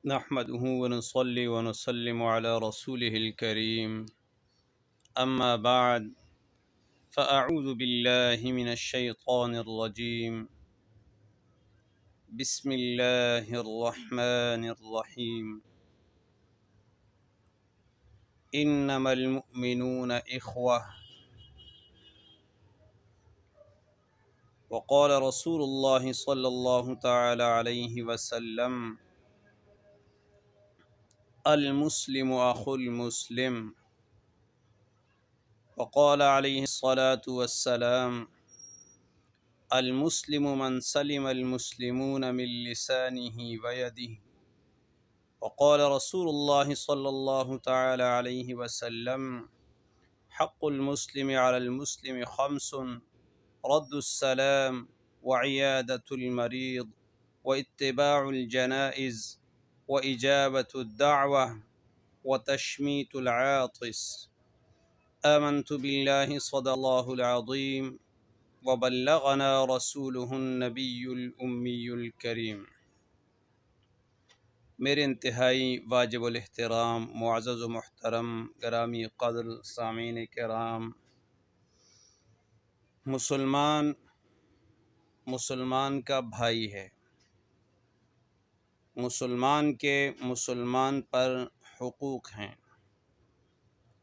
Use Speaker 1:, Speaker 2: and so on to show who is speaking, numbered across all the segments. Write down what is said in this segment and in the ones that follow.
Speaker 1: نحمده ونصلي ونسلم على رسوله الكريم أما بعد فأعوذ بالله من الشيطان الرجيم بسم الله الرحمن الرحيم إنما المؤمنون إخوة وقال رسول الله صلى الله تعالى عليه وسلم المسلم أخو المسلم وقال عليه الصلاة والسلام المسلم من سلم المسلمون من لسانه ويده وقال رسول الله صلى الله تعالى عليه وسلم حق المسلم على المسلم خمس رد السلام وعيادة المريض واتباع الجنائز وإجابة الدعوة وتشميت العاطس آمنت بالله صدق الله العظيم وبلغنا رسوله النبی الأمی الکریم۔ میرے انتہائی واجب الاحترام معزز و محترم گرامی قدر سامعین کرام، مسلمان کا بھائی ہے۔ مسلمان کے مسلمان پر حقوق ہیں۔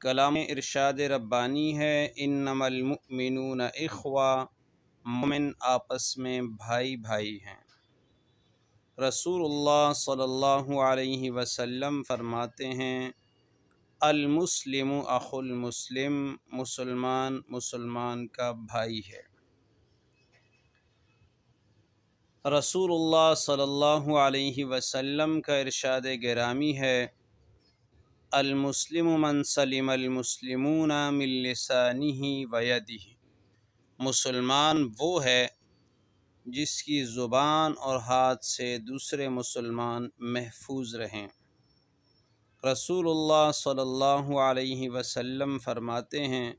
Speaker 1: کلام ارشاد ربانی ہے انما المؤمنون اخوہ، مومن آپس میں بھائی بھائی ہیں۔ رسول اللہ صلی اللہ علیہ وسلم فرماتے ہیں المسلم اخو المسلم، مسلمان مسلمان کا بھائی ہے۔ رسول اللہ صلی اللہ علیہ وسلم کا ارشاد گرامی ہے المسلم من سلم المسلمون من لسانہ ویدہ، مسلمان وہ ہے جس کی زبان اور ہاتھ سے دوسرے مسلمان محفوظ رہیں۔ رسول اللہ صلی اللہ علیہ وسلم فرماتے ہیں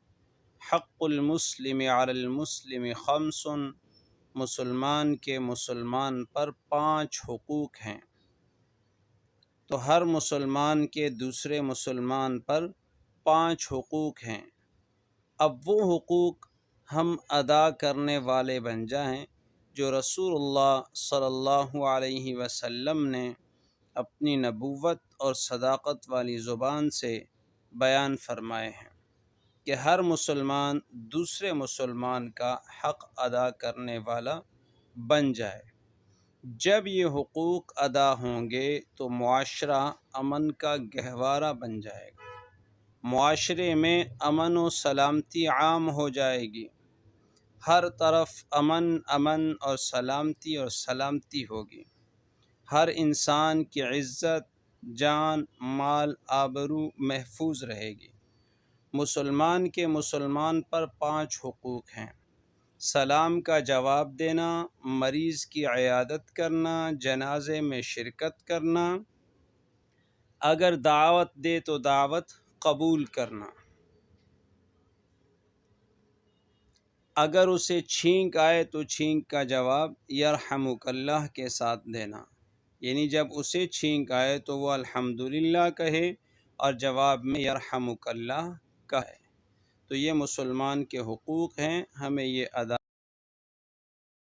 Speaker 1: حق المسلم علی المسلم خمس، مسلمان کے مسلمان پر 5 حقوق ہیں، تو ہر مسلمان کے دوسرے مسلمان پر 5 حقوق ہیں۔ اب وہ حقوق ہم ادا کرنے والے بن جائیں جو رسول اللہ صلی اللہ علیہ وسلم نے اپنی نبوت اور صداقت والی زبان سے بیان فرمائے ہیں کہ ہر مسلمان دوسرے مسلمان کا حق ادا کرنے والا بن جائے۔ جب یہ حقوق ادا ہوں گے تو معاشرہ امن کا گہوارہ بن جائے گا، معاشرے میں امن و سلامتی عام ہو جائے گی، ہر طرف امن اور سلامتی ہوگی، ہر انسان کی عزت، جان، مال، آبرو محفوظ رہے گی۔ مسلمان کے مسلمان پر 5 حقوق ہیں، سلام کا جواب دینا، مریض کی عیادت کرنا، جنازے میں شرکت کرنا، اگر دعوت دے تو دعوت قبول کرنا، اگر اسے چھینک آئے تو چھینک کا جواب یرحمک اللہ کے ساتھ دینا، یعنی جب اسے چھینک آئے تو وہ الحمدللہ کہے اور جواب میں یرحمک اللہ کہے۔ تو یہ مسلمان کے حقوق ہیں، ہمیں یہ ادا